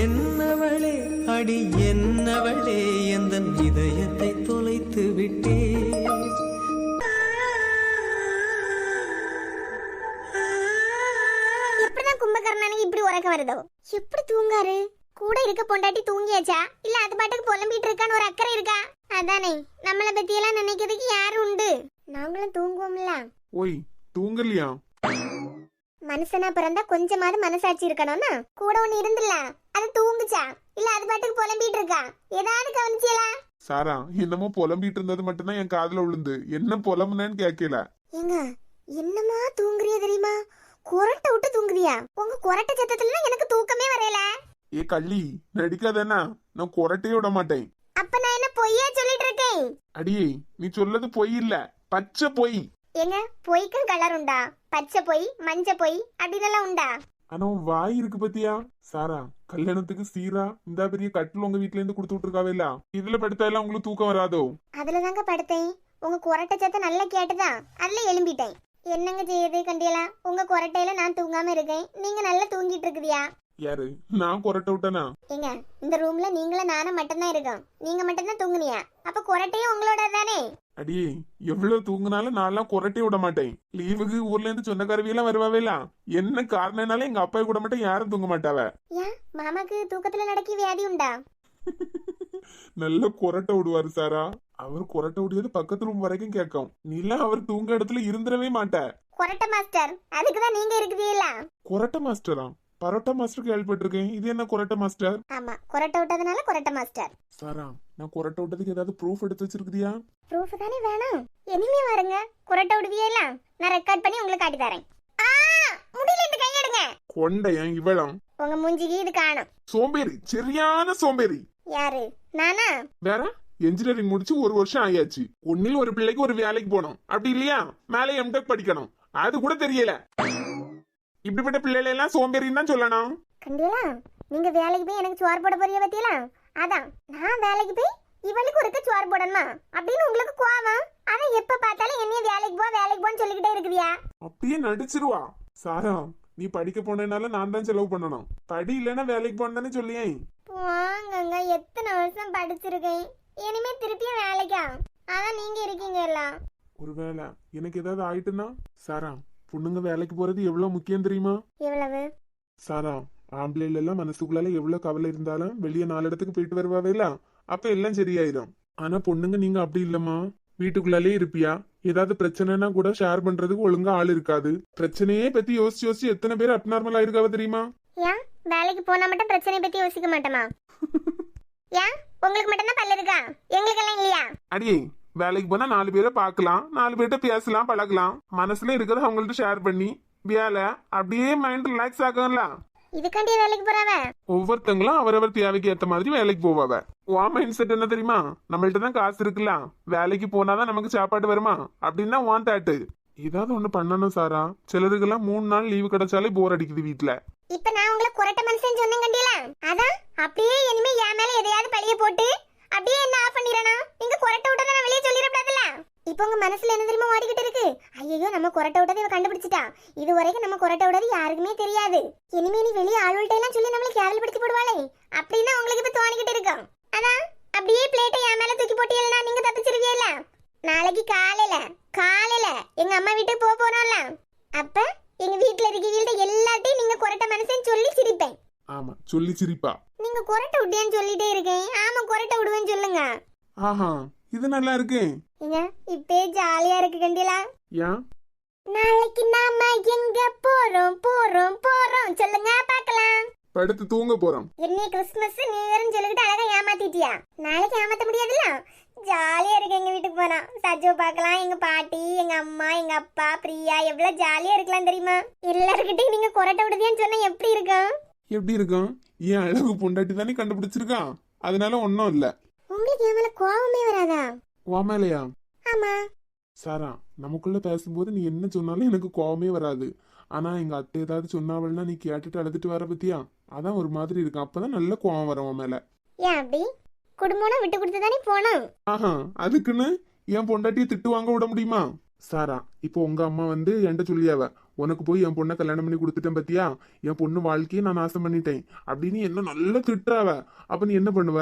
என்னவளே அடி என்னவளே எந்தன் இதயத்தை தொலைத்து விட்டே. எப்படிதான் கும்பகர்ணனுக்கு இப்படி உறக்க வருதோ? எப்படி தூங்காரு? கூட இருக்க பொண்டாட்டி தூங்கியாச்சா இல்ல அது பாட்டுக்கு புலம்பிட்டு இருக்கான்னு ஒரு அக்கறை இருக்கா? அதானே நம்மள பத்தி எல்லாம் நினைக்கிறதுக்கு யாரு உண்டு? நாங்களும் தூங்குவோம்ல. ஓய் தூங்கலையா? மனுஷனா பிறந்தா கொஞ்சமாவது மனசாட்சி இருக்கணும்னா கூட ஒண்ணு இருந்துல அது தூங்குச்சா இல்ல அது பாட்டுக்கு புலம்பிட்டு இருக்கா? ஏதாவது கவனிச்சியலா? சாரா என்னமோ புலம்பிட்டு இருந்தது மட்டும்தான் என் காதுல விழுந்து. என்ன புலம்புனேன்னு கேட்கல. ஏங்க என்னமா தூங்குறியா தெரியுமா? கொரட்டை விட்டு தூங்குறியா? உங்க கொரட்டை சத்தத்துல எனக்கு தூக்கமே வரையல. ஏ கள்ளி நடிக்காதேனா, நான் கொரட்டையே விட மாட்டேன். அப்ப நான் என்ன பொய்யா சொல்லிட்டு இருக்கேன்? அடியே நீ சொல்லது பொய் இல்ல, பச்சை பொய். ஏங்க பொய்க்கும் கலர் உண்டா? பச்சை பொய் மஞ்ச பொய் அப்படின்னு உண்டா? ஆனா உன் வாய் இருக்கு பத்தியா? சாரா கல்யாணத்துக்கு சீரா இந்த பெரிய கட்டில் உங்க வீட்ல இருந்து கொடுத்து விட்டுருக்காவேல, இதுல படுத்தா எல்லாம் உங்களுக்கு தூக்கம் வராதோ? அதுலதாங்க படுத்தேன். உங்க கொரட்டை சத்தம் நல்லா கேட்டுதான் அதுல எழும்பிட்டேன். என்னங்க செய்யுது கண்டியலா? உங்க கொரட்டையில நான் தூங்காம இருக்கேன், நீங்க நல்லா தூங்கிட்டு இருக்குதியா? யாரு நான் கொரட்டை விட்டனா? ஏங்க இந்த ரூம்ல நீங்களும் நானும் மட்டும்தான் இருக்கோம், நீங்க மட்டும்தான் தூங்குனியா? அப்ப கொரட்டையும் உங்களோட தானே? அடியே எவ்வளவு தூங்குனாலும் நான்லாம் கொரட்டையை விட மாட்டேன். லீவுக்கு ஊர்ல இருந்து சொந்தக்காரவியெல்லாம் வருவாவேல, என்ன காரணம்னால எங்க அப்பா கூட மட்டும் யாரும் தூங்க மாட்டாவ. ஏன் மாமாக்கு தூக்கத்துல நடக்கி வியாதி உண்டா? நல்ல கொரட்டை விடுவாரு சாரா. அவர் கொரட்டை விடியது பக்கத்து ரூம் வரைக்கும் கேட்கும். நீலாம் அவர் தூங்க இடத்துல இருந்துடவே மாட்ட. கொரட்டை மாஸ்டர் அதுக்குதான் நீங்க இருக்குதீங்களா? கொரட்டை மாஸ்டரா? பரோட்டா மாஸ்டர் கேள்விப்பட்டிருக்கேன், இது என்ன கொரட்டை மாஸ்டர்? ஆமா கொரட்டை விட்டதுனால கொரட்டை மாஸ்டர். சாரா நான் கொரட்டை விட்டதுக்கு ஏதாவது ப்ரூஃப் எடுத்து வச்சிருக்கியா? ப்ரூஃப் தானே வேணும். இனிமே வாருங்க கொரட்டை விடுவியல, நான் ரெக்கார்ட் பண்ணி உங்களுக்கு காட்டி தரேன். முடியல இந்த கை எடுங்க. கொண்டையன் இவளம் உங்க மூஞ்சிக்கு இது காணும். சோம்பேறி, சரியான சோம்பேறி. யாரு நானா? வேற என்ஜினியரிங் முடிச்சு 1 வருஷம் ஆயாச்சு. ஒன்னில் ஒரு பிள்ளைக்கு ஒரு வேலைக்கு போனோம், அப்படி இல்லையா மேலே எம்டெக் படிக்கணும், அது கூட தெரியல. இப்படிப்பட்ட பிள்ளைகளை எல்லாம் சோம்பேறின்னு தான் சொல்லணும். கண்டியலா நீங்க வேலைக்கு போய் எனக்கு சோறு போட போறிய பத்தியலா? அதான் நான் வேலைக்கு போய் இவளுக்கு ஒருக்க சோறு போடணுமா அப்படின்னு உங்களுக்கு கோவம். ஆனா எப்ப பார்த்தாலும் என்னைய வேலைக்கு போன்னு சொல்லிக்கிட்டே இருக்குதியா? அப்படியே நடிச்சிருவா. சாரா நீ படிக்க போனதுனால நான் தான் செலவு பண்ணணும், படி இல்லைன்னா வேலைக்கு போனதானே சொல்லியே. வாங்கங்க எத்தனை வருஷம் படிச்சிருக்கேன், இனிமே திருப்பியும் வேலைக்கா? அதான் நீங்க இருக்கீங்க எல்லாம். ஒருவேளை எனக்கு ஏதாவது ஆயிட்டுன்னா? சாரா பொண்ணுங்க வேலைக்கு போறது எவ்வளவு முக்கியம் தெரியுமா? எவ்வளவு? சாரா ஆம்பளைல எல்லாம் மனசுக்குள்ளால எவ்வளவு கவலை இருந்தாலும் வெளியே 4 இடத்துக்கு போயிட்டு வருவாவேல, அப்ப எல்லாம் சரியாயிரும். ஆனா பொண்ணுங்க நீங்க அப்படி இல்லம்மா, வீட்டுக்குள்ளாலே இருப்பியா, ஏதாவது பிரச்சனைனா கூட ஷேர் பண்றதுக்கு ஒழுங்கா ஆள் இருக்காது. பிரச்சனையே பத்தி யோசிச்சு யோசிச்சு எத்தனை பேர் அப்நார்மல் ஆயிருக்காவ தெரியுமா? ஏன் வேலைக்கு போனா மட்டும் பிரச்சனை பத்தி யோசிக்க மாட்டோமா? ஏன் உங்களுக்கு மட்டும் தான் பல்லு இருக்கா, எங்களுக்கெல்லாம் இல்லையா? அடியே வேலைக்கு போனா 4 பேரை பார்க்கலாம், 4 பேர்ட்ட பேசலாம், பழகலாம், மனசுல இருக்கிறத அவங்கள்ட்ட ஷேர் பண்ணி வேலை அப்படியே மைண்ட் ரிலாக்ஸ் ஆகும்ல. இதுக்காண்டிய வேலைக்கு போறாவ? ஒவ்வொருத்தங்களும் அவரவர் தேவைக்கு ஏத்த மாதிரி வேலைக்கு போவாவ. உன் மைண்ட் செட் என்ன தெரியுமா? நம்மள்ட்ட தான் காசு இருக்குல்ல, வேலைக்கு போனாதான் நமக்கு சாப்பாடு வருமா அப்படின்னு உன் தாட்டு. ஏதாவது ஒண்ணு பண்ணணும் சாரா. சிலருக்கெல்லாம் 3 நாள் லீவு கிடைச்சாலே போர் அடிக்குது வீட்டுல. இப்ப நான் உங்களை கொரட்ட மனுஷன் சொன்னேன் கண்டியல, அதான் அப்படியே இனிமே என் மேல எதையாவது பழிய போட்டு அப்படியே என்ன ஆஃப் பண்ணிடணும். நீங்க கொரட்ட விட்டதை நான் வெளியே சொல்லிடக்கூடாதுல்ல. இப்போ உங்க மனசுல என்ன தெரியுமா ஓடிக்கிட்டு இருக்கு? ஐயோ நம்ம கொரட்ட விட்டதை இவ கண்டுபிடிச்சிட்டா, இது வரைக்கும் நம்ம கொரட்ட விட்டது யாருக்குமே தெரியாது, இனிமே நீ வெளியே ஆளுகிட்ட எல்லாம் சொல்லி நம்மளை கேவலப்படுத்தி போடுவாளே அப்படின்னு உங்களுக்கு இப்ப தோணிக்கிட்டு இருக்கும். அதான் அப்படியே பிளேட்டை என் மேல தூக்கி போட்டியல்னா நீங்க தப்பிச்சிருவியல்ல. நாளைக்கு காலையில எங்க அம்மா வீட்டுக்கு போறோம்ல, அப்ப எங்க வீட்டுல இருக்கீங்க எல்லாத்தையும் நீங்க கொரட்ட மனுஷன் சொல்லி சிரிப்பேன். ஆமா சொல்லி சிரிப்பா. நீங்க கொரட்ட விட்டியான்னு சொல்லிட்டே இருக்கேன். ஆமா கொரட்ட விடுவேன்னு சொல்லுங்க. ஆஹா இது நல்லா இருக்கு. ஏங்க இப்பே ஜாலியா இருக்கு கண்டியலா. ஏன் நாளைக்கு நாம எங்க போறோம் சொல்லுங்க பாக்கலாம். படுத்து தூங்க போறோம். என்ன கிறிஸ்துமஸ் நியூ இயர்னு சொல்லிட்டு அழகா ஏமாத்திட்டியா? நாளைக்கு ஏமாத்த முடியாதுல்ல. ஜாலியா இருக்கு எங்க வீட்டுக்கு போனா, சஜோ பாக்கலாம், எங்க பாட்டி, எங்க அம்மா, எங்க அப்பா, பிரியா, எவ்வளவு ஜாலியா இருக்கலாம் தெரியுமா? எல்லாருக்கிட்டையும் நீங்க கொரட்ட விடுதியான்னு சொன்னா எப்படி இருக்கும்? எப்படி இருக்கும்? ஏன் அழகு பொண்டாட்டி தானே கண்டுபிடிச்சிருக்கான், அதனால ஒன்னும் இல்ல. உங்களுக்கு என் மேல கோவமே வராதா? வாமேலையா? ஆமா சாரா நமக்குள்ள பேசும்போது நீ என்ன சொன்னாலும் எனக்கு கோவமே வராது. ஆனா எங்க அத்தை ஏதாவது சொன்னாவள்னா நீ கேட்டுட்டு அழுதுட்டு வர பத்தியா, அதான் ஒரு மாதிரி இருக்கும். அப்பதான் நல்ல கோவம் வரும் உன் மேல. ஏன் அப்படி? குடும்பம்னா விட்டு கொடுத்து தானே போனோம். ஆஹா அதுக்குன்னு என் பொண்டாட்டியை திட்டு வாங்க விட முடியுமா? சாரா, இப்போ உங்க அம்மா வந்து என்கிட்ட சொல்லியாவ, உனக்கு போய் என் பொண்ணை கல்யாணம் பண்ணி கொடுத்துட்டேன் பத்தியா, என் பொண்ணு வாழ்க்கையை நான் நாசம் பண்ணிட்டேன் அப்படின்னு என்ன நல்லா திட்டுறாவ. அப்ப நீ என்ன பண்ணுவ?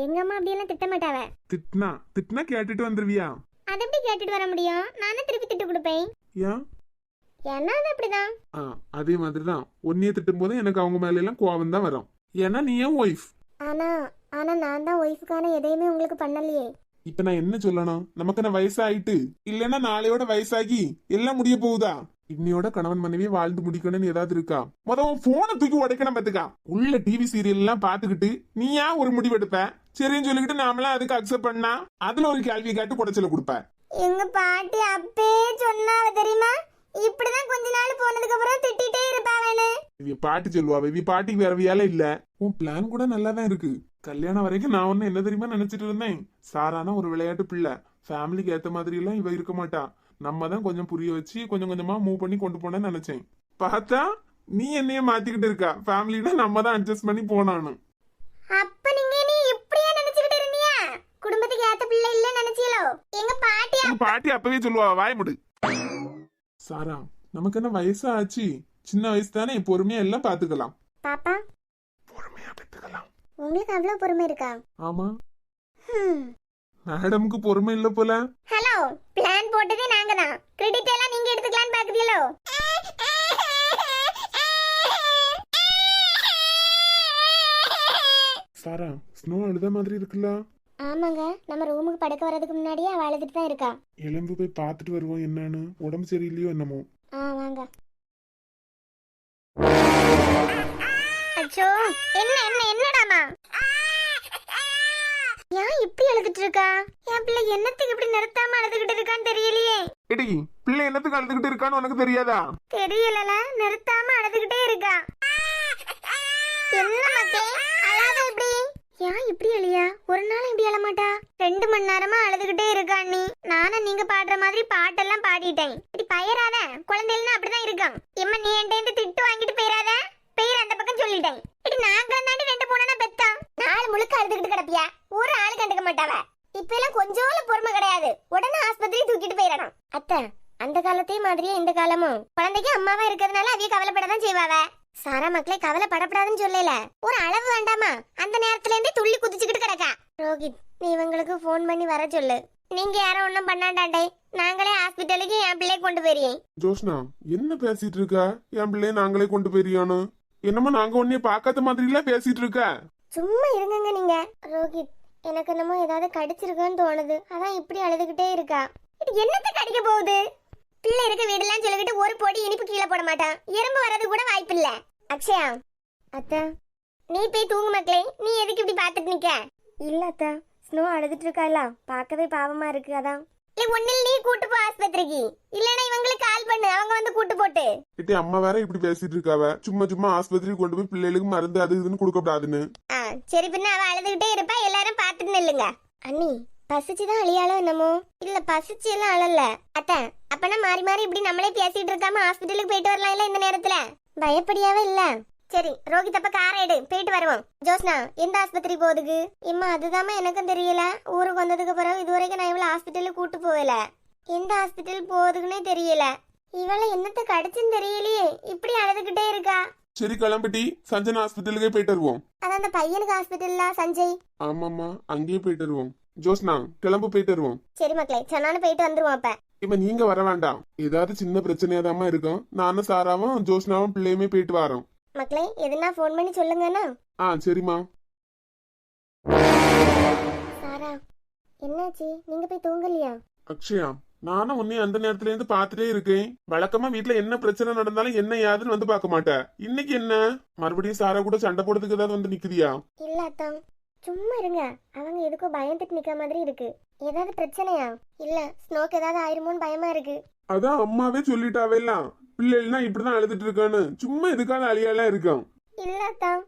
எங்க அம்மா அப்படியெல்லாம் திட்ட மாட்டாவ. திட்டினா திட்டினா கேட்டுட்டு வந்துருவியா? அது எப்படி கேட்டுட்டு வர முடியும்? நானே திருப்பி திட்டு கொடுப்பேன். ஏன்? ஏன்னா அது அப்படிதான். அதே மாதிரிதான் உன்னைய திட்டும் போது எனக்கு அவங்க மேல எல்லாம் கோவம் தான் வரும். ஏன்னா நீ என் ஒய்ஃப். ஆனா ஆனா நான் தான் ஒய்ஃபுக்கான எதையுமே உங்களுக்கு பண்ணலையே. இப்ப நான் என்ன சொல்லணும்? நமக்கு என்ன வயசாயிட்டு இல்லன்னா நாளையோட வயசாகி எல்லாம் முடிய போகுதா? இன்னையோட கணவன் மனைவி வாழ்ந்து முடிக்கணும்னு ஏதாவது இருக்கா? முதல்ல போனை தூக்கி உடைக்கணும் பாத்துக்கா. உள்ள டிவி சீரியல் எல்லாம் பாத்துக்கிட்டு நீ ஏன் ஒரு முடிவெடுப்ப? சரின்னு சொல்லிக்கிட்டு நாமெல்லாம் அதுக்கு அக்செப்ட் பண்ணா அதுல ஒரு கேள்வி காட்டு குடைச்சல கொடுப்ப. எங்க பாட்டி அப்பே சொன்னாவ தெரியுமா, இப்படிதான் கொஞ்ச நாள் போனதுக்கு அப்புறம் திட்டிட்டே இருப்பாவேன்னு. இவ பாட்டி சொல்லுவா, இவ பாட்டிக்கு வேற வேலை இல்ல. உன் பிளான் கூட நல்லா தான் இருக்கு. கல்யாணம் வரைக்கும் நான் ஒண்ணு என்ன தெரியுமா நினைச்சிட்டு இருந்தேன், சாரானா ஒரு விளையாட்டு பிள்ளை, ஃபேமிலிக்கு ஏத்த மாதிரி எல்லாம் இவ இருக்க மாட்டா, நம்ம தான் கொஞ்சம் புரிய வச்சு கொஞ்சம் கொஞ்சமா மூவ் பண்ணி கொண்டு போனேன்னு நினைச்சேன். பார்த்தா நீ என்னைய மாத்திக்கிட்டு இருக்கா. ஃபேமிலினா நம்ம தான் அட்ஜஸ்ட் பண்ணி போனானு. அப்ப நீ இப்படியே நினைச்சிட்டு இருந்தியா? குடும்பத்துக்கு ஏத்த பிள்ளை இல்ல நினைச்சீங்களோ? எங்க பாட்டி அப்பவே சொல்லுவா, வாய் முடு. சாரா, நமக்கு என்ன வயசா ஆச்சு? சின்ன வயசு தானே, பொறுமையா எல்லாம் பாத்துக்கலாம். பாப்பா, பொறுமையா பெத்துக்கலாம். உங்களுக்கு அவ்வளவு பொறுமை இருக்கா? ஆமா, மேடமுக்கு பொறுமை இல்ல போல. ஹலோ, பிளான் போட்டதே நாங்க தான், கிரெடிட் எல்லாம் நீங்க எடுத்துக்கலாம்னு பாக்குறீங்களோ? சாரா, ஸ்னோ அழுத மாதிரி இருக்குல்ல? ஆமாங்க, நம்ம ரூமுக்கு படுக்க வரதுக்கு முன்னாடியே அவ அழுதுட்டு தான் இருக்கா. எலும்பு போய் பார்த்துட்டு வருவோம் என்னன்னு. உடம்பு சரியில்லையோ என்னமோ. வாங்க. அச்சோ, என்னடாமா? ஏன் இப்படி அழுதுட்டு இருக்கா? என் பிள்ளை என்னத்துக்கு இப்படி நிறுத்தாம அழுதுகிட்டு இருக்கான்னு தெரியலையே. எடி, பிள்ளை என்னத்துக்கு அழுதுகிட்டு இருக்கான்னு உனக்கு தெரியாதா? தெரியல, நிறுத்தாம அழுதுகிட்டே இருக்கா. என்ன மக்களே, அழாத இப்படி. ஏன் இப்படி அழியா? ஒரு நாள் இப்படி அழ மாட்டா. 2 மணி நேரமா அழுதுகிட்டே இருக்கா. நானும் நீங்க பாடுற மாதிரி பாட்டெல்லாம் பாடிட்டேன். இப்படி பயிராத, குழந்தைகள்னா அப்படிதான் இருக்கான். எம்மா நீ என்கிட்ட திட்டு வாங்கிட்டு போயிடாத, பெயர் அந்த பக்கம் சொல்லிட்டேன். இப்படி நாங்க தாண்டி 2 பொண்ணா பெத்தான். நாள் முழுக்க அழுதுகிட்டு கிடப்பியா? ஒரு ஆளு கண்டுக்க மாட்டாவ. இப்ப எல்லாம் கொஞ்சோல பொறுமை கிடையாது, உடனே ஆஸ்பத்திரி தூக்கிட்டு போயிடணும். அத்தை, அந்த காலத்தையும் மாதிரியே இந்த காலமும் குழந்தைக்கு அம்மாவா இருக்கிறதுனால அவைய கவலைப்படதான் செய்வாவ. சாரா மக்களே கவலைப்படப்படாதுன்னு சொல்லல, ஒரு அளவு வேண்டாமா? அந்த நேரத்துல இருந்தே துள்ளி குதிச்சுக்கிட்டு கிடக்கா. ரோஹித், நீ இவங்களுக்கு போன் பண்ணி வர சொல்லு. நீங்க யாரும் ஒண்ணும் பண்ணாண்டாண்டே, நாங்களே ஹாஸ்பிட்டலுக்கு என் பிள்ளைய கொண்டு போயிருக்கேன். ஜோஷ்னா, என்ன பேசிட்டு இருக்கா? என் பிள்ளைய நாங்களே கொண்டு போயிருக்கோம். என்னமோ நாங்க உன்னைய பாக்காத மாதிரி எல்லாம் பேசிட்டு இருக்க. சும்மா இருங்க நீங்க. ரோஹித், எனக்கு என்னமோ ஏதாவது கடிச்சிருக்குன்னு தோணுது, அதான் இப்படி அழுதுகிட்டே இருக்கா. இது என்னத்தை கடிக்க போகுது? பிள்ளை இருக்க வீடெல்லாம் சொல்லிக்கிட்டு ஒரு பொடி இனிப்பு கீழே போட மாட்டான். எறும்பு வர்றது கூட வாய்ப்பு இல்ல. அக்ஷயா, அத்தா நீ போய் தூங்கு மக்களே. நீ எதுக்கு இப்படி பாத்துட்டு நிக்க? இல்ல அத்தா, ஸ்னோ அழுதுட்டு இருக்காளா, பார்க்கவே பாவமா இருக்கு, அதான். ஒன்னில் நீ கூட்டு போ ஆஸ்பத்திரிக்கு, இல்லன்னா இவங்களுக்கு கால் பண்ணு, அவங்க வந்து கூட்டு போட்டு. இட்டி அம்மா வேற இப்படி பேசிட்டு இருக்காவ. சும்மா ஆஸ்பத்திரிக்கு கொண்டு போய் பிள்ளைகளுக்கு மருந்து அது இதுன்னு கொடுக்க கூடாதுன்னு. சரி, பின்ன அவ அழுதுகிட்டே இருப்பா, எல்லாரும் பாத்துட்டு நில்லுங்க. அண்ணி, பசிச்சுதான் அழியாளோ என்னமோ? இல்ல, பசிச்சு எல்லாம் அழல அத்த. அப்பனா மாறி மாறி இப்படி நம்மளே பேசிட்டு இருக்காம ஹாஸ்பிட்டலுக்கு போயிட்டு வரலாம் இல்ல இந்த நேரத்துல? பயப்படியாவே இல்ல. சரி ரோஹித், அப்ப காரை எடு, போயிட்டு வருவோம். ஜோஸ்னா, எந்த ஆஸ்பத்திரி போகுதுக்கு? இம்மா அதுதாம எனக்கும் தெரியல. ஊருக்கு வந்ததுக்கு பிறகு இதுவரைக்கும் நான் இவளை ஹாஸ்பிட்டலுக்கு கூட்டு போகல. எந்த ஹாஸ்பிட்டல் போகுதுக்குன்னே தெரியல. இவளை என்னத்த கடிச்சுன்னு தெரியலையே, இப்படி அழுதுகிட்டே இருக்கா. சரி கிளம்பிட்டி, சஞ்சனா ஹாஸ்பிட்டலுக்கே போயிட்டு வருவோம். அதான் அந்த பையனுக்கு ஹாஸ்பிட்டல்ல சஞ்சய். ஆமாமா, அங்கேயே போயிட்டு வருவோம். ஜோஸ்னா, கிளம்பு, போயிட்டு வருவோம். சரி மக்களே, சொன்னானு போயிட்டு வந்துருவோம். அப்ப இப்ப நீங்க வர வேண்டாம், ஏதாவது சின்ன பிரச்சனையாதாமா இருக்கும். நானும் சாராவும் ஜோஸ்னாவும் பிள்ளையுமே போயிட்டு வரோம். மக்களே, எதுனா போன் பண்ணி சொல்லுங்கண்ணா. சரிம்மா. சாரா, என்னாச்சு? நீங்க போய் தூங்கலையா? அக்ஷயா, நானும் உன்னை அந்த நேரத்துல இருந்து பாத்துட்டே இருக்கேன். வழக்கமா வீட்டுல என்ன பிரச்சனை நடந்தாலும் என்ன யாருன்னு வந்து பாக்க மாட்டேன். இன்னைக்கு என்ன மறுபடியும் சாரா கூட சண்டை போடுறதுக்கு ஏதாவது வந்து நிக்குதியா? இல்ல அத்தான், சும்மா இருங்க. அவங்க எதுக்கோ பயந்துட்டு நிக்க மாதிரி இருக்கு. ஏதாவது பிரச்சனையா? இல்ல, ஸ்னோக்கு ஏதாவது ஆயிருமோன்னு பயமா இருக்கு. அதான் அம்மாவே சொல்லிட்டாவேலாம், பிள்ளைகள்னா இப்படிதான் அழுதுட்டு இருக்கான்னு. சும்மா எதுக்காக அழியாலாம் இருக்கான். இல்ல அத்தான்,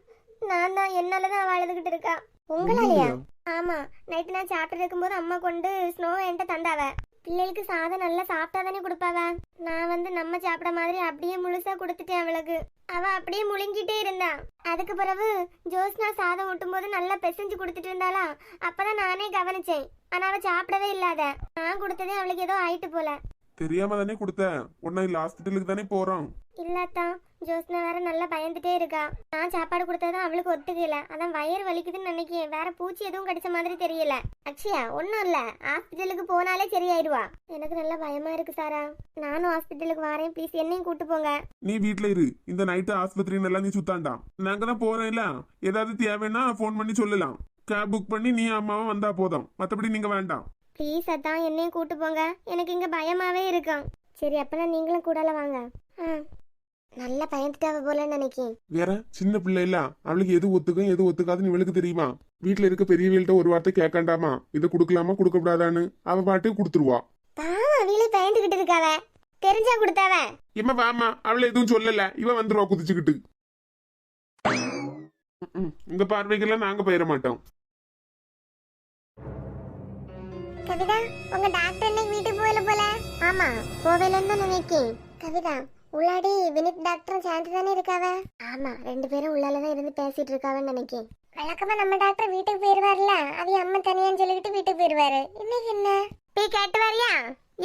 நான் தான் என்னாலதான் அவ அழுதுகிட்டு இருக்கா. உங்களாலயா? ஆமா, நைட்டு நான் சாப்பிட்டு இருக்கும்போது அம்மா கொண்டு ஸ்னோ என்கிட்ட தந்தாவ. பிள்ளைகளுக்கு சாதம் நல்லா சாப்பிட்டாதானே கொடுப்பாவ. நான் வந்து நம்ம சாப்பிட மாதிரி அப்படியே முழுசா கொடுத்துட்டேன் அவளுக்கு. அவ அப்படியே முழுங்கிட்டே இருந்தா. அதுக்கு பிறகு ஜோஸ்னா சாதம் ஊட்டும் போது நல்லா பிசைஞ்சு கொடுத்துட்டு இருந்தாளா, அப்பதான் நானே கவனிச்சேன். ஆனா அவ சாப்பிடவே இல்லாத. நான் கொடுத்ததே அவளுக்கு ஏதோ ஆயிட்டு போல. தெரியாம தானே கொடுத்த. உன்னை இல்ல ஹாஸ்பிட்டலுக்கு தானே போறோம். இல்லாத்தான் ஜோஸ்னா வேற நல்லா பயந்துட்டே இருக்கா. நான் சாப்பாடு கொடுத்ததும் அவளுக்கு ஒத்துக்கல. அதான் வயிறு வலிக்குதுன்னு நினைக்கிறேன். வேற பூச்சி எதுவும் கடிச்ச மாதிரி தெரியல. அக்ஷயா ஒன்றும் இல்ல, ஹாஸ்பிட்டலுக்கு போனாலே சரியாயிருவா. எனக்கு நல்லா பயமா இருக்கு சாரா. நானும் ஹாஸ்பிட்டலுக்கு வரேன், ப்ளீஸ் என்னையும் கூட்டு போங்க. நீ வீட்ல இரு. இந்த நைட்டு ஆஸ்பத்திரின்னு எல்லாம் நீ சுத்தாண்டாம். நாங்க தான் போறேன்ல, ஏதாவது தேவைன்னா ஃபோன் பண்ணி சொல்லலாம். கேப் புக் பண்ணி நீ அம்மாவும் வந்தா போதும், மத்தபடி நீங்க வேண்டாம். ப்ளீஸ் அதான் என்னையும் கூட்டு போங்க. எனக்கு இங்க பயமாவே இருக்கும். சரி அப்பனா நீங்களும் கூடல வாங்க. நல்லா பயந்துட்டாவ போல நினைக்கேன். வேற சின்ன பிள்ளை இல்ல, அவளுக்கு எது ஒத்துக்கும் எது ஒத்துக்காதுன்னு இவளுக்கு தெரியுமா? வீட்டுல இருக்க பெரியவள்கிட்ட ஒரு வார்த்தை கேட்காண்டாமா, இதை கொடுக்கலாமா கொடுக்க கூடாதான்னு அவ பாட்டு கொடுத்துருவா. அவளே பயந்துகிட்டு இருக்காவ, தெரிஞ்சா கொடுத்தாவ. இம்மா வாமா, அவளை எதுவும் சொல்லல, இவ வந்துருவா குதிச்சுக்கிட்டு. இந்த பார்வைக்கெல்லாம் நாங்க போயிட மாட்டோம். கவிதா உங்க டாக்டர் இன்னைக்கு வீட்டுக்கு போகல போல. ஆமா போகலன்னு தான் நினைக்கேன். கவிதா உள்ளாடி வினித் டாக்டரும் சேர்ந்து தானே இருக்காவ? ஆமா ரெண்டு பேரும் உள்ளாலதான் இருந்து பேசிட்டு இருக்காவன்னு நினைக்கேன். வழக்கமா நம்ம டாக்டர் வீட்டுக்கு போயிருவாருல, அது அம்மா தனியான்னு சொல்லிக்கிட்டு வீட்டுக்கு போயிருவாரு. இன்னைக்கு என்ன போய் கேட்டு வரியா?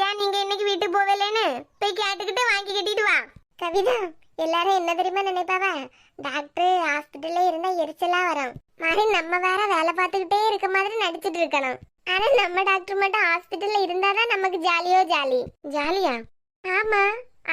ஏன் நீங்க இன்னைக்கு வீட்டுக்கு போகலன்னு போய் கேட்டுக்கிட்டு வாங்கி கட்டிட்டு வா. கவிதா எல்லாரும் என்ன தெரியுமா நினைப்பாவ, டாக்டர் ஹாஸ்பிட்டல்ல இருந்தா எரிச்சலா வரும் மாதிரி நம்ம வேற வேலை பார்த்துக்கிட்டே இருக்க மாதிரி நடிச்சிட்டு இருக்கணும். ஆனா நம்ம டாக்டர் மட்டும் ஹாஸ்பிட்டல்ல இருந்தாதான் நமக்கு ஜாலியோ ஜாலி. ஜாலியா? ஆமா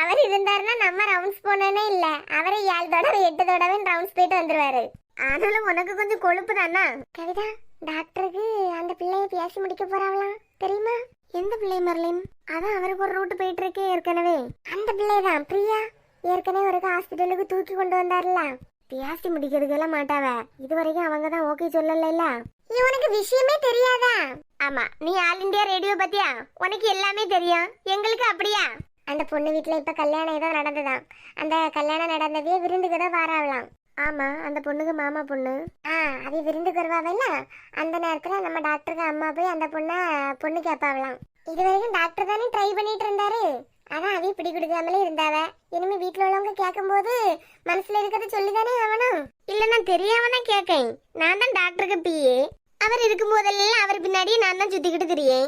அவர் இருந்தாருன்னா நம்ம ரவுண்ட்ஸ் போனே இல்ல, அவரை 7 தடவை 8 தடவை ரவுண்ட்ஸ் போயிட்டு வந்துருவாரு. ஆனாலும் உனக்கு கொஞ்சம் கொழுப்பு தானா? கவிதா டாக்டருக்கு அந்த பிள்ளைய பேசி முடிக்க போறாங்களாம் தெரியுமா? எந்த பிள்ளை மர்லின்? அதான் அவருக்கு ஒரு ரூட் போயிட்டு இருக்கே ஏற்கனவே. அந்த பிள்ளைதான் பிரியா, ஏற்கனவே ஒரு ஹாஸ்பிட்டலுக்கு தூக்கி கொண்டு வந்தாருல. பேசி முடிக்கிறதுக்கெல்லாம் மாட்டாவ, இது வரைக்கும் அவங்க தான் ஓகே சொல்லல. இவனுக்கு விஷயமே தெரியாதா? ஆமா நீ ஆல் இந்தியா ரேடியோ பத்தியா, உனக்கு எல்லாமே தெரியும். எங்களுக்கு அப்படியா? அந்த பொண்ணு வீட்டுல இப்ப கல்யாணம் ஏதோ நடந்ததான். அந்த கல்யாணம் நடந்ததே விருந்துக்கு தான் வாராவலாம். ஆமா அந்த பொண்ணுக்கு மாமா பொண்ணு. அது விருந்துக்கு வருவாவில்ல, அந்த நேரத்துல நம்ம டாக்டருக்கு அம்மா போய் அந்த பொண்ணு கேட்பாவலாம். இது வரைக்கும் டாக்டர் தானே ட்ரை பண்ணிட்டு இருந்தாரு, அதான் அதையும் பிடி கொடுக்காமலே இருந்தாவ. இனிமே வீட்டுல உள்ளவங்க கேட்கும் போது மனசுல இருக்கிறத சொல்லிதானே ஆகணும். இல்ல நான் தெரியாம தான் கேட்கேன். நான் தான் டாக்டருக்கு பிஏ. அவர் இருக்கும் போதெல்லாம் அவர் பின்னாடியே நான் தான் சுத்திக்கிட்டு தெரியும்.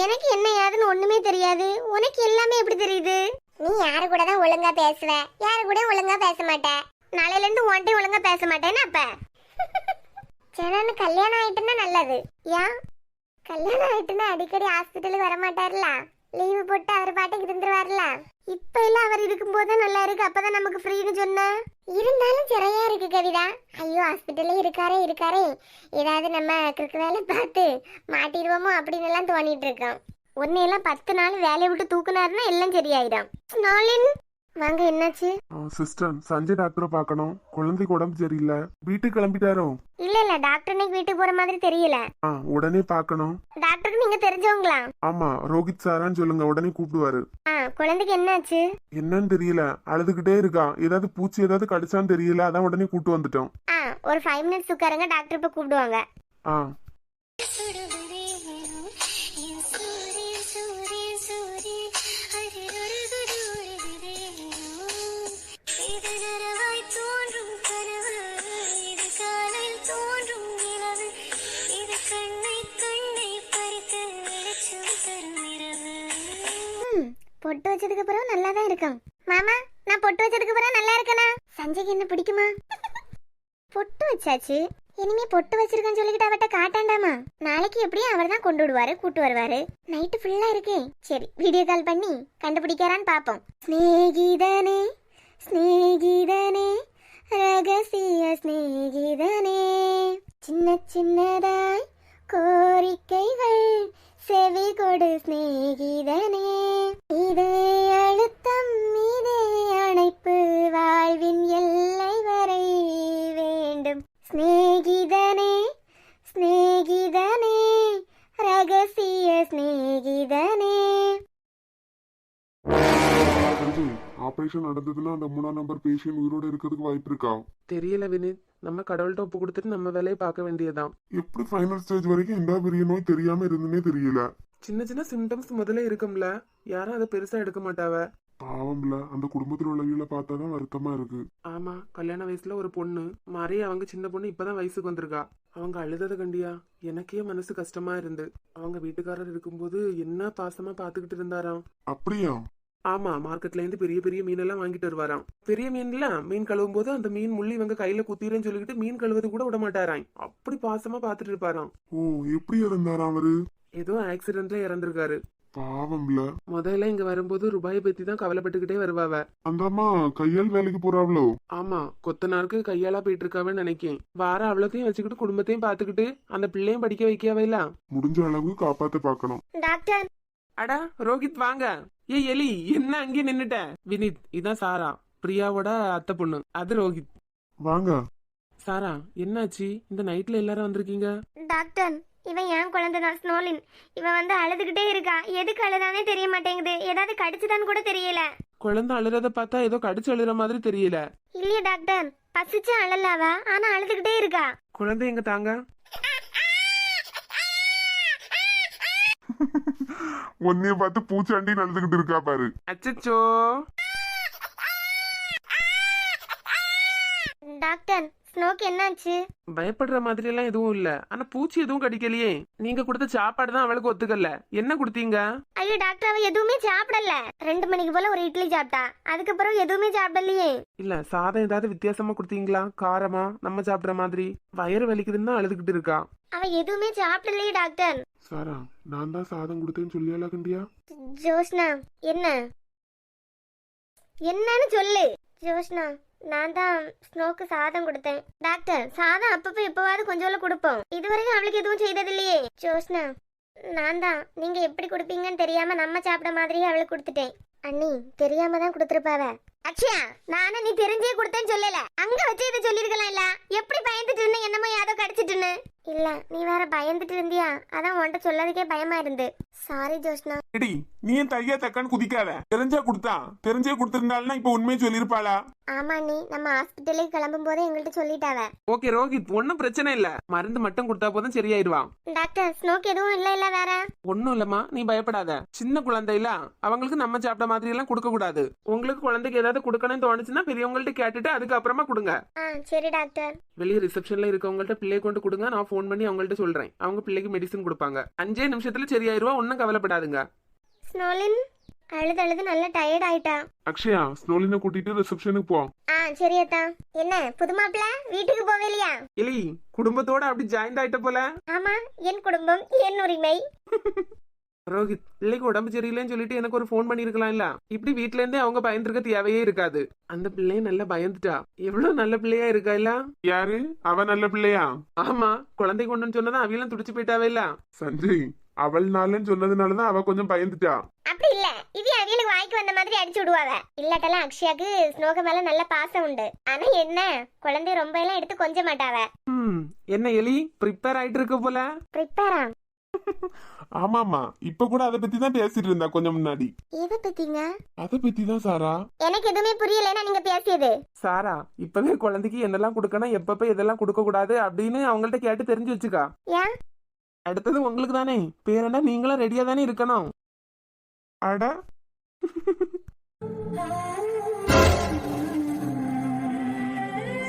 எனக்கு என்ன யாருன்னு ஒண்ணுமே தெரியாது. உனக்கு எல்லாமே எப்படி தெரியுது? நீ யாரு கூட தான் ஒழுங்கா பேசுவ, யாரு கூட ஒழுங்கா பேச மாட்ட. நாளையில இருந்து ஒன்றை ஒழுங்கா பேச மாட்டேன்னு அப்ப சரி கல்யாணம் ஆயிட்டுன்னா நல்லது. ஏன் கல்யாணம் ஆயிட்டுன்னா அடிக்கடி ஹாஸ்பிட்டலுக்கு வர மாட்டாருல, லீவு போட்டு அவர் பாட்டுக்கு இருந்துருவாருல. இப்ப எல்லாம் அவர் இருக்கும் போதுதான் நல்லா இருக்கு, அப்பதான் நமக்கு ஃப்ரீன்னு சொன்ன. இருந்தாலும் சிறையா இருக்கு கவிதா. ஐயோ ஹாஸ்பிட்டல்ல இருக்காரே ஏதாவது நம்ம கிறுக்கு வேலை பார்த்து மாட்டிடுவோமோ அப்படின்னு எல்லாம் தோணிட்டு இருக்கோம். உன்னையெல்லாம் 10 நாள் வேலையை விட்டு தூக்குனாருன்னா எல்லாம் சரியாயிடும். நாளின் வாங்க என்னாச்சு? சிஸ்டர் சஞ்சய் டாக்டரை பார்க்கணும், குழந்தைக்கு உடம்பு சரியில்லை, வீட்டுக்கு கிளம்பிட்டாரோ? இல்ல டாக்டர் இன்னைக்கு வீட்டுக்கு போற மாதிரி தெரியல. உடனே பார்க்கணும். டாக்டருக்கு நீங்க தெரிஞ்சவங்களா? ஆமா ரோஹித் சாரான்னு சொல்லுங்க, உடனே கூப்பிடுவாரு. குழந்தைக்கு என்னாச்சு? என்னன்னு தெரியல, அழுதுகிட்டே இருக்கா. ஏதாவது பூச்சி ஏதாவது கடிச்சான்னு தெரியல, அதான் உடனே கூட்டு வந்துட்டோம். ஒரு 5 மினிட்ஸ் உட்காருங்க, டாக்டர் இப்ப கூப்பிடுவாங்க. பொட்டு வச்சதுக்கு அப்புறம் நல்லா தான் இருக்கும். மாமா நான் பொட்டு வச்சதுக்கு அப்புறம் நல்லா இருக்கனா? சஞ்சய்க்கு என்ன பிடிக்குமா? பொட்டு வச்சாச்சு, இனிமே பொட்டு வச்சிருக்கேன்னு சொல்லிக்கிட்டு அவட்ட காட்டாண்டாமா. நாளைக்கு எப்படியும் அவர் தான் கொண்டு விடுவாரு, கூட்டு வருவாரு. நைட்டு ஃபுல்லா இருக்கே. சரி வீடியோ கால் பண்ணி கண்டுபிடிக்கிறான்னு பாப்போம். ஸ்நேகிதனே ஸ்நேகிதனே ரகசிய ஸ்நேகிதனே, சின்ன சின்னதாய் கோரிக்கைகள் செவி கொடு ஸ்நேகிதனே, இதே அழுத்தம் இதே அணைப்பு வாழ்வின் எல்லை வரை வேண்டும். ஸ்நேகிதனே ஸ்நேகிதனே ரகசிய ஸ்நேகிதனே. ஆபரேஷன் நடந்ததுன்னா அந்த 3ஆம் நம்பர் பேஷண்ட் உயிரோட இருக்கிறதுக்கு வாய்ப்பு இருக்கா? தெரியல வினித், நம்ம கடவுள்கிட்ட ஒப்பு கொடுத்துட்டு நம்ம வேலையை பார்க்க வேண்டியதான். எப்படி ஃபைனல் ஸ்டேஜ் வரைக்கும் எந்த பெரிய நோய் தெரியாம இருந்துன்னே தெரியல. சின்ன சின்ன சிம்டம்ஸ் முதல்ல இருக்கும்ல, யாரும் அதை பெருசா எடுக்க மாட்டாவ. பாவம்ல அந்த குடும்பத்துல உள்ளவங்களை பார்த்தாதான் வருத்தமா இருக்கு. ஆமா, கல்யாண வயசுல ஒரு பொண்ணு மாறி, அவங்க சின்ன பொண்ணு இப்பதான் வயசுக்கு வந்திருக்கா. அவங்க அழுதத கண்டியா எனக்கே மனசு கஷ்டமா இருந்து. அவங்க வீட்டுக்காரர் இருக்கும்போது என்ன பாசமா பாத்துக்கிட்டு இருந்தாராம். அப்படியா? ஆமா, மார்க்கெட்ல இருந்து பெரிய பெரிய மீனெல்லாம் வாங்கிட்டு வருவாராம். பெரிய மீன்ல மீன் கழுவும் போது அந்த மீன் முள்ளி இவங்க கையில குத்திரேன்னு சொல்லிக்கிட்டு மீன் கழுவது கூட விட மாட்டாராம். அப்படி பாசமா பாத்துட்டு இருப்பாராம். ஓ, எப்படி இறந்தாரா அவரு? ஏதோ ஆக்சிடென்ட்ல இறந்திருக்காரு. பாவம்ல. முதல்ல இங்க வரும்போது ரூபாயை பத்தி தான் கவலைப்பட்டுக்கிட்டே வருவாவ. அந்த அம்மா கையால் வேலைக்கு போறாவளோ? ஆமா, கொத்தனாருக்கு கையாலா போயிட்டு இருக்காவன்னு நினைக்கேன். வார அவ்வளோத்தையும் வச்சுக்கிட்டு குடும்பத்தையும் பாத்துக்கிட்டு அந்த பிள்ளையும் படிக்க வைக்கவே. முடிஞ்ச அளவு காப்பாத்த பாக்கணும். டாக்டர் அடா ரோஹித் வாங்க. ஏ எலி, என்ன அங்கே நின்னுட்ட? வினித், இதான் சாரா, பிரியாவோட அத்தை பொண்ணு. அது ரோஹித். வாங்க. சாரா, என்னாச்சு இந்த நைட்ல எல்லாரும் வந்திருக்கீங்க? டாக்டர் இவன் என் குழந்தை தான், ஸ்னோலின். இவன் வந்து அழுதுகிட்டே இருக்கா. எதுக்கு அழுதானே தெரிய மாட்டேங்குது. ஏதாவது கடிச்சுதான்னு கூட தெரியல. குழந்தை அழுறத பார்த்தா ஏதோ கடிச்சு அழுற மாதிரி தெரியல. இல்லையே டாக்டர், பசிச்சு அழலாவ, ஆனா அழுதுகிட்டே இருக்கா. குழந்தை எங்க தாங்க? உன்னைய பார்த்து பூச்சாண்டி நடந்துகிட்டு இருக்கா பாரு. அச்சச்சோ. டாக்டர் ஸ்னோக்கு என்னாச்சு? பயப்படுற மாதிரி எல்லாம் எதுவும் இல்ல. ஆனா பூச்சி எதுவும் கடிக்கலையே. நீங்க கொடுத்த சாப்பாடு தான் அவளுக்கு ஒத்துக்கல. என்ன கொடுத்தீங்க? ஐயோ டாக்டர், அவ எதுவுமே சாப்பிடல. 2 மணிக்கு போல ஒரு இட்லி சாப்பிட்டா. அதுக்கப்புறம் எதுவுமே சாப்பிடலையே. இல்ல, சாதம் ஏதாவது வித்தியாசமா கொடுத்தீங்களா? காரமா, நம்ம சாப்பிடுற மாதிரி? வயிறு வலிக்குதுன்னு அழுதுகிட்டு இருக்கா. அவ எதுவுமே சாப்பிடலையே டாக்டர். சாரா, நான் தான் சாதம் கொடுத்தேன்னு சொல்லியாலா கண்டியா? ஜோஷ்னா, என்னன்னு சொல்லு. ஜோஷ்னா, நான் தான் ஸ்னோக்கு சாதம் கொடுத்தேன். டாக்டர், சாதம் அப்பப்போ எப்பவாவது கொஞ்சோல கொடுப்போம். இதுவரைக்கும் அவளுக்கு எதுவும் செய்தது இல்லையே. ஜோஷ்னா, நான் தான் நீங்க எப்படி கொடுப்பீங்கன்னு தெரியாம நம்ம சாப்பிட மாதிரியே அவளுக்கு கொடுத்துட்டேன். அண்ணி தெரியாம தான் கொடுத்துருப்பாவ. அக்ஷயா, நானும் நீ தெரிஞ்சே கொடுத்தேன்னு சொல்லல. அங்க வச்சு இதை சொல்லிருக்கலாம். இல்ல எப்படி பயந்துட்டு இருந்த, என்னமோ யாரோ கடிச்சிட்டுன்னு. இல்ல, நீ வேற பயந்துட்டு இருந்தியா, அதான் உன்கிட்ட சொல்லதுக்கே பயமா இருந்து. சாரி ஜோஷ்னா. எடி, நீ ஏன் தையா தக்கான்னு குதிக்காத. தெரிஞ்சே கொடுத்திருந்தாள்னா இப்ப உண்மையை சொல்லிருப்பாளா? ஆமா நீ நம்ம ஹாஸ்பிட்டலுக்கு கிளம்பும் போதே எங்கள்கிட்ட சொல்லிட்டாவ. ஓகே ரோஹித், ஒன்னும் பிரச்சனை இல்ல. மருந்து மட்டும் கொடுத்தா போதும் சரியாயிருவான். டாக்டர் ஸ்னோக்கு எதுவும் இல்ல வேற ஒன்னும் இல்லம்மா, நீ பயப்படாத. சின்ன குழந்தைல அவங்களுக்கு நம்ம சாப்பிட்ட மாதிரி எல்லாம் கொடுக்க கூடாது. உங்களுக்கு குழந்தைக்கு ஏதாவது கொடுக்கணும்னு தோணுச்சுன்னா பெரியவங்கள்ட்ட கேட்டுட்டு அதுக்கப்புறமா கொடுங்க. சரி டாக்டர். வெளியே ரிசப்ஷன்ல இருக்கவங்கள்ட்ட பிள்ளை கொண்டு கொடுங்க. நான் போன் பண்ணி அவங்கள்ட்ட சொல்றேன். அவங்க பிள்ளைக்கு மெடிசன் கொடுப்பாங்க. 5 நிமிஷத்துல சரியாயிருவா. ஒன்னும் கவலைப்படாதுங்க. ஸ்னோலின் அழுது நல்லா டயர்ட் ஆயிட்டா. அக்ஷயா, ஸ்னோலினை கூட்டிட்டு ரிசப்ஷனுக்கு போ. சரியத்தா. என்ன புது மாப்பிள்ள வீட்டுக்கு போவேலையா? எலி, குடும்பத்தோட அப்படி ஜாயிண்ட் ஆயிட்ட போல. ஆமா, என் குடும்பம் என் உரிமை. ரோஹித், பிள்ளைக்கு உடம்பு சரியில்லைன்னு சொல்லிட்டு எனக்கு ஒரு போன் பண்ணிருக்கலாம் இல்ல? இப்படி வீட்ல இருந்தே அவங்க பயந்துருக்க தேவையே இருக்காது. அந்த பிள்ளைய நல்லா பயந்துட்டா. எவ்வளவு நல்ல பிள்ளையா இருக்கா இல்ல? யாரு அவ? நல்ல பிள்ளையா? ஆமா, குழந்தை கொண்டுன்னு சொன்னதான் அவையெல்லாம் துடிச்சு போயிட்டாவே இல்ல. சஞ்சய், அவள் நாளுன்னு சொன்னதுனாலதான் அவ கொஞ்சம் பயந்துட்டா. அப்படி இல்ல, இது அவியலுக்கு வாய்க்கு வந்த மாதிரி அடிச்சு விடுவாங்க. இல்லாட்டெல்லாம் அக்ஷயாக்கு ஸ்னோக மேல நல்ல பாசம் உண்டு. ஆனா என்ன, குழந்தை ரொம்ப எல்லாம் எடுத்து கொஞ்ச மாட்டாவ. என்ன எலி, ப்ரிப்பேர் ஆயிட்டு இருக்க போல? ப்ரிப்பேரா? ஆமாமா, இப்ப கூட அத பத்தி தான் பேசிட்டு இருந்தா கொஞ்சம் முன்னாடி. எதை பத்திங்க? அத பத்தி தான் சாரா. எனக்கு எதுவுமே புரியலன்னா நீங்க பேசியது. சாரா, இப்பவே குழந்தைக்கு என்னெல்லாம் கொடுக்கணும், எப்பப்ப இதெல்லாம் கொடுக்க கூடாது அப்படின்னு அவங்கள்ட்ட கேட்டு தெரிஞ்சு வச்சுக்கா. ஏன்? அடுத்தது உங்களுக்கு தானே. பேரண்டா நீங்களும் ரெடியா தானே இருக்கணும். அட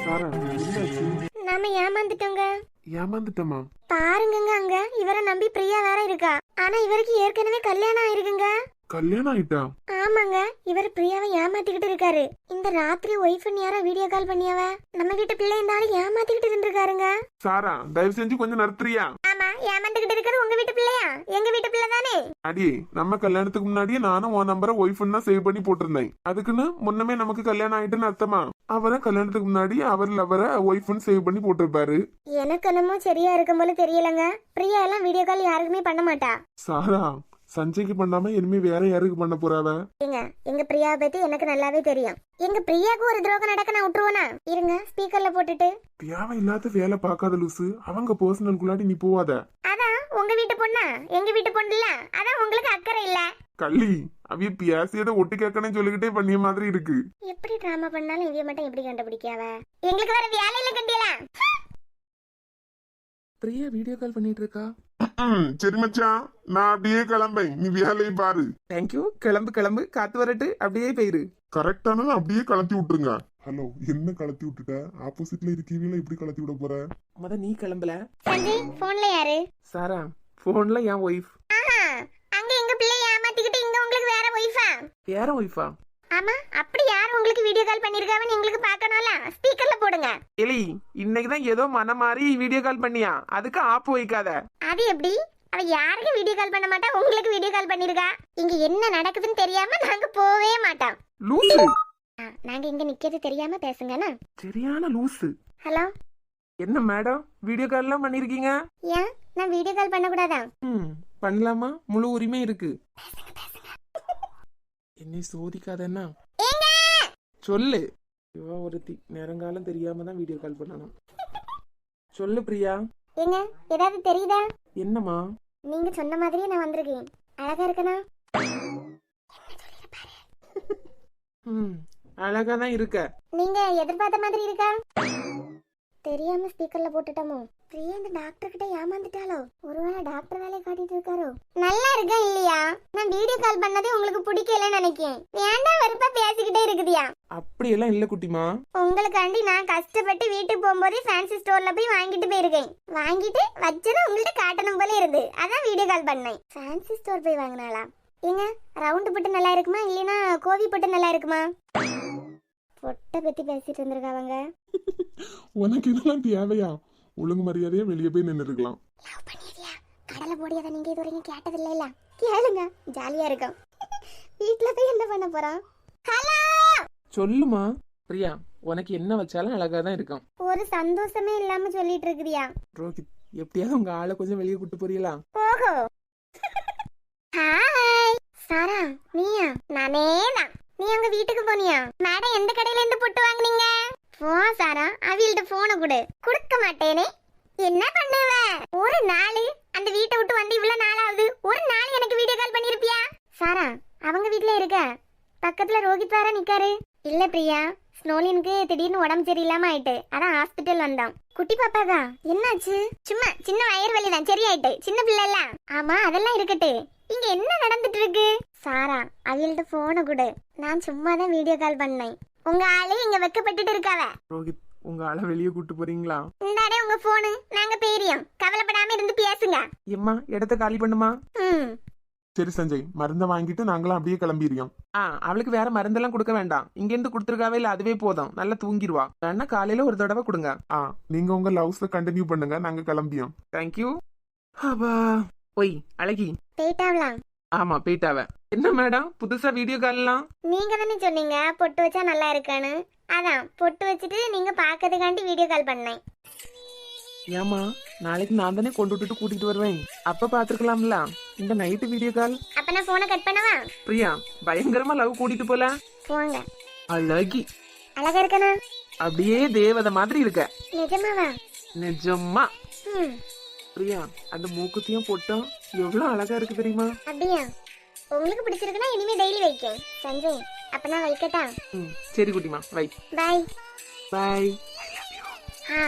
சாரா, என்னாச்சு? நாம ஏமாந்துட்டோங்க. ஏமாந்துட்டமா? பாருங்கங்க, அங்க இவரை நம்பி பிரியா வேற இருக்கா. ஆனா இவருக்கு ஏற்கனவே கல்யாணம் ஆயிருக்குங்க. கல்யாணம் ஆயிட்டா? ஆமாங்க, இவர் பிரியாவை ஏமாத்திக்கிட்டு இருக்காரு. இந்த ராத்திரி ஒய்ஃப்னு யாரா வீடியோ கால் பண்ணியாவ நம்ம வீட்டு பிள்ளை இருந்தாலும் ஏமாத்திக்கிட்டு இருந்திருக்காருங்க. சாரா, தயவு செஞ்சு கொஞ்சம் நிறுத்துறியா? ஆமா, ஏமாந்துகிட்டு இருக்கிறது உங்க வீட்டு பிள்ளையா? எங்க வீட்டு பிள்ளை தானே. அடி, நம்ம கல்யாணத்துக்கு முன்னாடியே நானும் உன் நம்பரை ஒய்ஃப்னு தான் சேவ் பண்ணி போட்டிருந்தேன். அதுக்குன்னு முன்னமே நமக்கு கல்யாணம் ஆயிட்டுன்னு அர்த்தமா? அவரை கல்யாணத்துக்கு முன்னாடி அவர் லவரை ஒய்ஃப்னு சேவ் பண்ணி போட்டிருப்பாரு. எனக்கு என்னமோ சரியா இருக்கும் போல தெரியலங்க. பிரியா எல்லாம் வீடியோ கால் யாருக்குமே பண்ண மாட்டா. சாரா, சஞ்சய்க்கு பண்ணாம இனிமே வேற யாருக்கு பண்ண போறாவ? எங்க பிரியாவை பத்தி எனக்கு நல்லாவே தெரியும். எங்க பிரியாக்கு ஒரு துரோகம் நடக்க நான் விட்டுருவோனா? இருங்க ஸ்பீக்கர்ல போட்டுட்டு. தேவை இல்லாத வேலை பார்க்காத லூசு. அவங்க பர்சனல்குள்ளாடி நீ போவாத. அதான் உங்க வீட்டு பொண்ணா எங்க வீட்டு பொண்ணு இல்ல, அதான் உங்களுக்கு அக்கறை இல்ல. கள்ளி, அவிய பியாசியத ஒட்டி கேட்கணும்னு சொல்லிக்கிட்டே பண்ணிய மாதிரி இருக்கு. எப்படி டிராமா பண்ணாலும் இவிய மட்டும் எப்படி கண்டுபிடிக்காவ? எங்களுக்கு வேற வேலையில கண்டியல. பிரியா வீடியோ கால் பண்ணிட்டு இருக்கா. சரி மச்சான், நான் அப்படியே கிளம்பேன், நீ வேலையை பாரு. தேங்க்யூ. கிளம்பு கிளம்பு, காத்து வரட்டு, அப்படியே போயிரு. கரெக்டானது அப்படியே கலத்தி விட்டுருங்க. ஹலோ, என்ன கலத்தி விட்டுட்ட? ஆப்போசிட்ல இருக்கீங்களா, இப்படி கலத்தி விட போற? நீ கிளம்பல. சஞ்சய் போன்ல யாரு? சாரா, போன்ல என் ஒய்ஃப். ஆஹா, அங்க எங்க பிள்ளை ஏமாத்திக்கிட்டு இங்க உங்களுக்கு வேற ஒய்ஃபா? வேற ஒய்ஃபா? ஆமா, அப்படி யார் உங்களுக்கு வீடியோ கால் பண்ணிருக்காவன்னு எங்களுக்கு பார்க்கணும்ல. ஸ்பீக்கர்ல போடுங்க. எலி, இன்னைக்கு தான் ஏதோ மன மாறி வீடியோ கால் பண்ணியா, அதுக்கு ஆப்பு வைக்காத. அது எப்படி? அவ யாருக்கு வீடியோ கால் பண்ண மாட்டா, உங்களுக்கு வீடியோ கால் பண்ணிருக்கா. இங்க என்ன நடக்குதுன்னு தெரியாம நாங்க போவே மாட்டோம். லூசு. நாங்க இங்க நிக்கிறது தெரியாம பேசுங்கண்ணா. சரியான லூசு. ஹலோ, என்ன மேடம், வீடியோ கால் எல்லாம் பண்ணிருக்கீங்க? ஏன் நான் வீடியோ கால் பண்ண கூடாதா? பண்ணலாமா, முழு உரிமை இருக்கு. என்னை சோதிக்காதன்னா சொல்லு. இவ ஒருத்தி நேரங்காலம் தெரியாம தான் வீடியோ கால் பண்ணணும். சொல்லு பிரியா. ஏங்க, ஏதாவது தெரியுதா? என்னம்மா? நீங்க சொன்ன மாதிரியே நான் வந்திருக்கேன். அழகா இருக்கனா? அழகா தான் இருக்க. நீங்க எதிர்பார்த்த மாதிரி இருக்கா? தெரியாம ஸ்பீக்கர்ல போட்டுட்டோமோ? பிரியா இந்த டாக்டர் கிட்ட ஏமாந்துட்டாலோ? ஒருவேளை டாக்டர் வேலையை காட்டிட்டு இருக்காரோ? நல்லா இருக்கா இல்லையா? நான் வீடியோ கால் பண்ணதே உங்களுக்கு பிடிக்கலன்னு நினைக்கிறேன். வேண்டாம் வெறுப்பா பேசிக்கிட்டே இருக்குதியா? அப்படியெல்லாம் இல்ல குட்டிமா. உங்களுக்காண்டி நான் கஷ்டப்பட்டு வீட்டுக்கு போகும்போது ஃபேன்சி ஸ்டோர்ல போய் வாங்கிட்டு போயிருக்கேன். வாங்கிட்டு வச்சதை உங்கள்ட்ட காட்டணும் போல இருந்து, அதான் வீடியோ கால் பண்ணேன். ஃபேன்சி ஸ்டோர் போய் வாங்கினாளா? ஏங்க, ரவுண்டு பட்டு நல்லா இருக்குமா இல்லைன்னா கோவி பட்டு நல்லா இருக்குமா? பொட்டை பத்தி பேசிட்டு இருந்திருக்காங்க. உனக்கு இதெல்லாம் தேவையா? ஒழுங்கு மரியாதையா வெளியே போய் நின்று இருக்கலாம். லவ் பண்ணியா? கடலை போடியதை நீங்க இது வரைக்கும் கேட்டதில்ல இல்ல? கேளுங்க, ஜாலியா இருக்கும். வீட்ல போய் என்ன பண்ண போறோம்? ஹலோ, சொல்லுமா. பிரியா, உனக்கு என்ன வச்சாலும் அழகா தான் இருக்கும். ஒரு சந்தோஷமே இல்லாம சொல்லிட்டு இருக்குதியா? ரோஹித், எப்படியாவது உங்க ஆளை கொஞ்சம் வெளியே கூட்டு போறீங்களா? ஓஹோ, ஹாய் சாரா, நீயா? நானே தான். நீ அவங்க வீட்டுக்கு போனியா? மேடம் எந்த கடையில இருந்து புட்டு வாங்குனீங்க? போ சாரா, அவியல்ட்ட போனை கொடு. கொடுக்க மாட்டேனே. என்ன பண்ணுவ? ஒரு நாள் அந்த வீட்டை விட்டு வந்து இவ்வளவு நாள் ஆகுது, ஒரு நாள் எனக்கு வீடியோ கால் பண்ணிருப்பியா? சாரா, அவங்க வீட்ல இருக்க. பக்கத்துல ரோஹித் வேற நிக்காரு. இல்ல பிரியா, ஸ்னோலினுக்கு திடீர்னு உடம்பு சரியில்லாம ஆயிட்டு, அதான் ஹாஸ்பிட்டல் வந்தோம். குட்டி பாப்பாதா? என்னாச்சு? சும்மா சின்ன வயிறு வலி தான், சரியாயிட்டு. சின்ன பிள்ளை இல்ல. ஆமா, அதெல்லாம் இருக்கட்டு. இங்க என்ன நடந்துட்டு இருக்கு? சாரா, அவியல்ட்ட போனை கொடு. நான் சும்மா தான் வீடியோ கால் பண்ணேன். உங்க ஆளு இங்க வெக்கப்பட்டுட்டு இருக்காவ. ரோஹித், உங்க ஆளை வெளியே கூட்டு போறீங்களா? இந்தாடே உங்க போனு, நாங்க பேரியோம். கவலைப்படாம இருந்து பேசுங்க. எம்மா, இடத்த காலி பண்ணுமா? சரி சஞ்சய், மருந்தை வாங்கிட்டு நாங்களும் அப்படியே கிளம்பிடுறோம். அவளுக்கு வேற மருந்தெல்லாம் கொடுக்க வேண்டாம். இங்க இருந்து கொடுத்துருக்காவே இல்ல, அதுவே போதும். நல்லா தூங்கிடுவா. வேணா காலையில ஒரு தடவை கொடுங்க. நீங்க உங்க லவ்ஸ கண்டினியூ பண்ணுங்க, நாங்க கிளம்பியோம். தேங்க்யூ. அப்பா ஒய் அழகி போயிட்டாவலாம். ஆமா போயிட்டாவ. என்ன மேடம், புதுசா வீடியோ கால்லாம்? நீங்க தானே சொன்னீங்க பொட்டு வச்சா நல்லா இருக்கான்னு. அதான் பொட்டு வச்சுட்டு நீங்க பாக்கிறதுக்காண்டி வீடியோ கால் பண்ணேன். ஏமா, நாளைக்கு நான் தானே கொண்டு விட்டுட்டு கூட்டிட்டு வருவேன். அப்ப பாத்துக்கலாம்ல இந்த நைட்டு வீடியோ கால். அப்ப நான் போனை கட் பண்ணவா? பிரியா, பயங்கரமா லவ் கூட்டிட்டு போல. போங்க. அழகி. அழகா இருக்கனா? அப்படியே தேவதை மாதிரி இருக்க. நிஜமாவா? நிஜமா. பிரியா, அந்த மூக்குத்தியும் போட்டோம் எவ்வளவு அழகா இருக்கு தெரியுமா? அப்படியா? உங்களுக்கு பிடிச்சிருக்குன்னா இனிமே டெய்லி வைக்கேன். சஞ்சய், அப்ப நான் வைக்கட்டா? சரி குட்டிமா, வை. பாய். பாய். ஆ